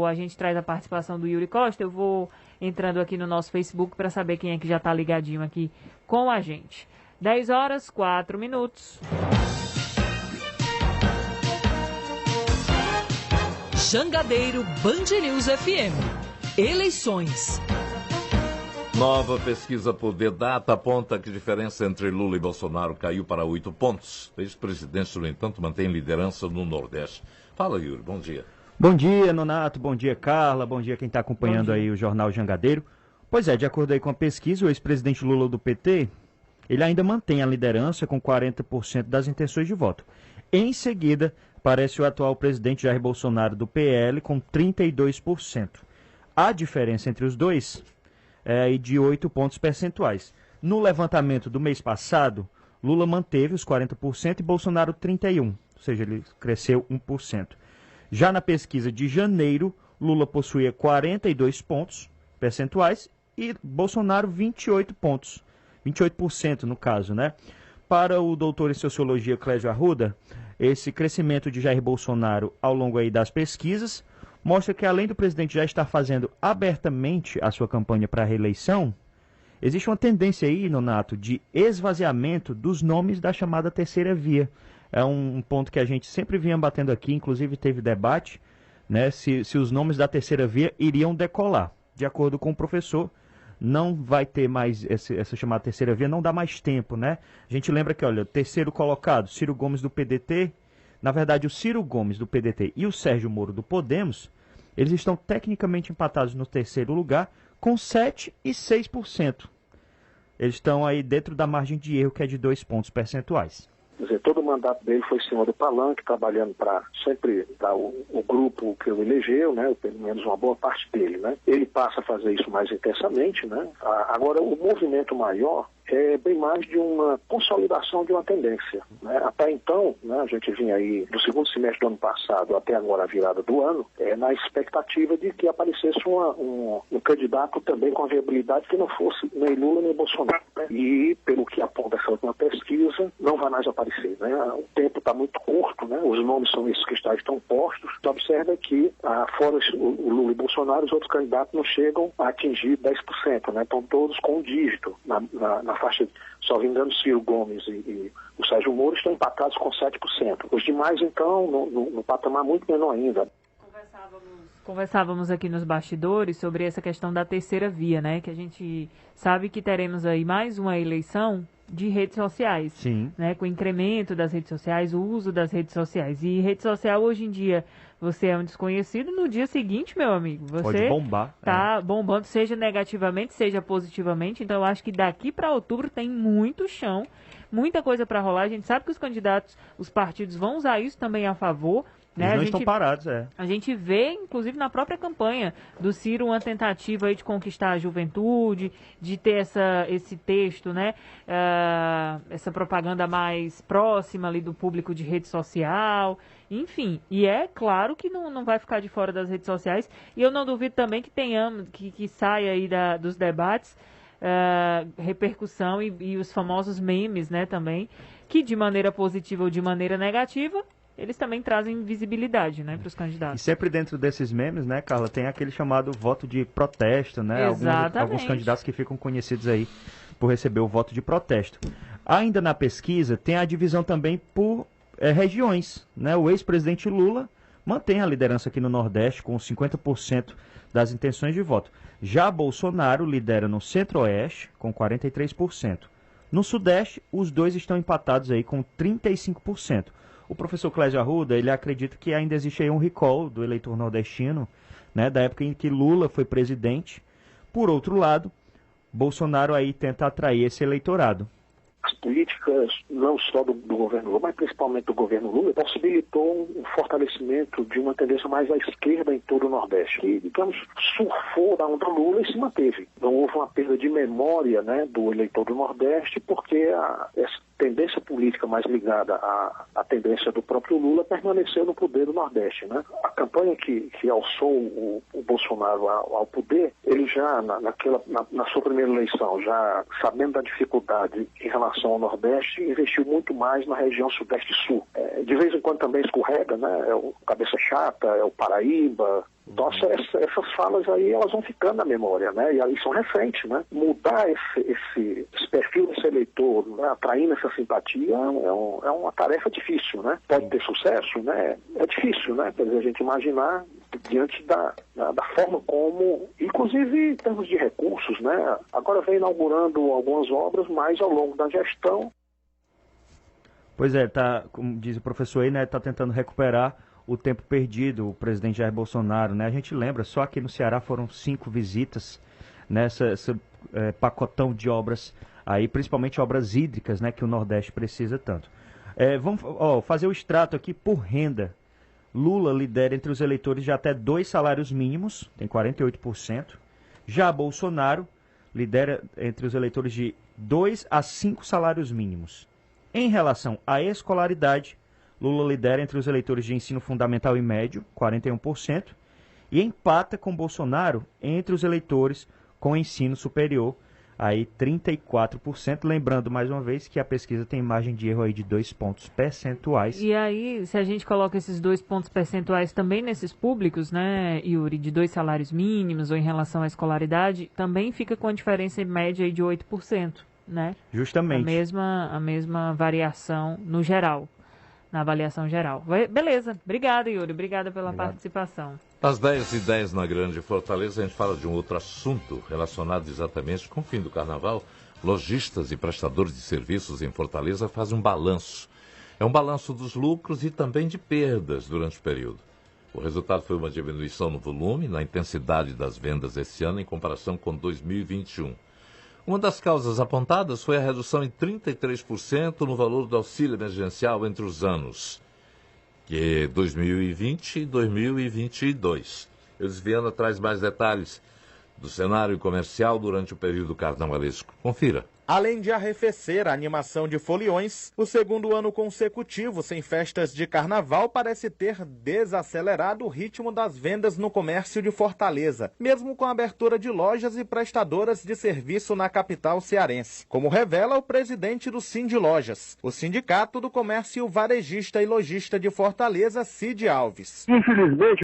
a gente traz a participação do Yuri Costa, eu vou entrando aqui no nosso Facebook para saber quem é que já está ligadinho aqui com a gente. 10h04. Jangadeiro Band News FM. Eleições. Nova pesquisa por Data aponta que a diferença entre Lula e Bolsonaro caiu para 8 pontos. O ex-presidente, no entanto, mantém liderança no Nordeste. Fala, Yuri, bom dia. Bom dia, Nonato, bom dia, Carla, bom dia quem está acompanhando aí o Jornal Jangadeiro. Pois é, de acordo aí com a pesquisa, o ex-presidente Lula do PT, ele ainda mantém a liderança com 40% das intenções de voto. Em seguida, aparece o atual presidente Jair Bolsonaro do PL com 32%. A diferença entre os dois é de 8 pontos percentuais. No levantamento do mês passado, Lula manteve os 40% e Bolsonaro 31%, ou seja, ele cresceu 1%. Já na pesquisa de janeiro, Lula possuía 42 pontos percentuais e Bolsonaro 28 pontos, 28% no caso, né? Para o doutor em Sociologia Clésio Arruda, esse crescimento de Jair Bolsonaro ao longo aí das pesquisas mostra que, além do presidente já estar fazendo abertamente a sua campanha para a reeleição, existe uma tendência aí, Nonato, de esvaziamento dos nomes da chamada terceira via. É um ponto que a gente sempre vinha batendo aqui, inclusive teve debate, né, se os nomes da terceira via iriam decolar. De acordo com o professor, não vai ter mais essa chamada terceira via, não dá mais tempo, né? A gente lembra que, olha, terceiro colocado, Ciro Gomes do PDT, na verdade o Ciro Gomes do PDT e o Sérgio Moro do Podemos, eles estão tecnicamente empatados no terceiro lugar com 7% e 6%. Eles estão aí dentro da margem de erro, que é de 2 pontos percentuais. Quer dizer, todo o mandato dele foi em cima do palanque, trabalhando para sempre dar o grupo que o elegeu, né, pelo menos uma boa parte dele, né. Ele passa a fazer isso mais intensamente, né. Agora, o movimento maior é bem mais de uma consolidação de uma tendência, né. Até então, né, a gente vinha aí do segundo semestre do ano passado até agora a virada do ano, na expectativa de que aparecesse um candidato também com a viabilidade que não fosse nem Lula nem Bolsonaro, né. E pelo que aponta essa última pesquisa, não vai mais aparecer, né. O tempo está muito curto, né. Os nomes são esses que estão postos. Então observa que fora o Lula e Bolsonaro, os outros candidatos não chegam a atingir 10%, né. Estão todos com um dígito na faixa, só vingando Ciro Gomes e o Sérgio Moro estão empatados com 7%. Os demais, então, no patamar muito menor ainda. Conversávamos aqui nos bastidores sobre essa questão da terceira via, né? Que a gente sabe que teremos aí mais uma eleição de redes sociais. Sim. Né? Com o incremento das redes sociais, o uso das redes sociais. E rede social, hoje em dia, você é um desconhecido, no dia seguinte, meu amigo, você pode bombar. Tá bombando, seja negativamente, seja positivamente. Então, eu acho que daqui para outubro tem muito chão, muita coisa para rolar. A gente sabe que os candidatos, os partidos vão usar isso também a favor. Eles não estão parados, A gente vê, inclusive, na própria campanha do Ciro, uma tentativa aí de conquistar a juventude, de ter esse texto, né? Essa propaganda mais próxima ali do público de rede social, enfim. E é claro que não vai ficar de fora das redes sociais. E eu não duvido também que tenhamos, que saia aí dos debates, repercussão e os famosos memes, né, também, que de maneira positiva ou de maneira negativa, eles também trazem visibilidade, né, para os candidatos. E sempre dentro desses memes, né, Carla, tem aquele chamado voto de protesto, né? Alguns candidatos que ficam conhecidos aí por receber o voto de protesto. Ainda na pesquisa, tem a divisão também por regiões, né? O ex-presidente Lula mantém a liderança aqui no Nordeste com 50% das intenções de voto. Já Bolsonaro lidera no Centro-Oeste com 43%. No Sudeste, os dois estão empatados aí com 35%. O professor Clésio Arruda, ele acredita que ainda existe aí um recall do eleitor nordestino, né, da época em que Lula foi presidente. Por outro lado, Bolsonaro aí tenta atrair esse eleitorado. As políticas, não só do governo Lula, mas principalmente do governo Lula, possibilitou um fortalecimento de uma tendência mais à esquerda em todo o Nordeste. E, digamos, surfou da onda Lula e se manteve. Não houve uma perda de memória, né, do eleitor do Nordeste, porque essa tendência política mais ligada à tendência do próprio Lula permaneceu no poder do Nordeste, né? A campanha que alçou o Bolsonaro ao poder, ele já, na sua primeira eleição, já sabendo da dificuldade em relação ao Nordeste, investiu muito mais na região Sudeste e Sul. De vez em quando também escorrega, né? É o Cabeça Chata, é o Paraíba, Então, essas falas aí, elas vão ficando na memória, né? E aí são recentes, né? Mudar esse perfil desse eleitor, né? Atraindo essa simpatia, é uma tarefa difícil, né? Pode ter sucesso, né? É difícil, né? Quer dizer, a gente imaginar diante da forma como, inclusive em termos de recursos, né? Agora vem inaugurando algumas obras, mas ao longo da gestão. Pois é, como diz o professor aí, né? Tá tentando recuperar o tempo perdido, o presidente Jair Bolsonaro, né? A gente lembra, só aqui no Ceará foram 5 visitas nessa pacotão de obras aí, principalmente obras hídricas, né? Que o Nordeste precisa tanto. Vamos fazer o extrato aqui por renda. Lula lidera entre os eleitores de até 2 salários mínimos, tem 48%. Já Bolsonaro lidera entre os eleitores de 2 a 5 salários mínimos. Em relação à escolaridade, Lula lidera entre os eleitores de ensino fundamental e médio, 41%, e empata com Bolsonaro entre os eleitores com ensino superior, aí 34%. Lembrando, mais uma vez, que a pesquisa tem margem de erro aí de 2 pontos percentuais. E aí, se a gente coloca esses 2 pontos percentuais também nesses públicos, né, Yuri, de 2 salários mínimos ou em relação à escolaridade, também fica com a diferença média aí de 8%, né? Justamente. A mesma variação no geral. Na avaliação geral. Beleza. Obrigada, Yuri. Obrigada pela participação. Às 10h10 na Grande Fortaleza, a gente fala de um outro assunto relacionado exatamente com o fim do carnaval. Lojistas e prestadores de serviços em Fortaleza fazem um balanço. É um balanço dos lucros e também de perdas durante o período. O resultado foi uma diminuição no volume, na intensidade das vendas esse ano em comparação com 2021. Uma das causas apontadas foi a redução em 33% no valor do auxílio emergencial entre os anos que 2020 e 2022. Elisviana traz mais detalhes do cenário comercial durante o período carnavalesco. Confira. Além de arrefecer a animação de foliões, o segundo ano consecutivo sem festas de carnaval parece ter desacelerado o ritmo das vendas no comércio de Fortaleza, mesmo com a abertura de lojas e prestadoras de serviço na capital cearense, como revela o presidente do Sindilojas, o Sindicato do Comércio Varejista e Lojista de Fortaleza, Cid Alves. Infelizmente,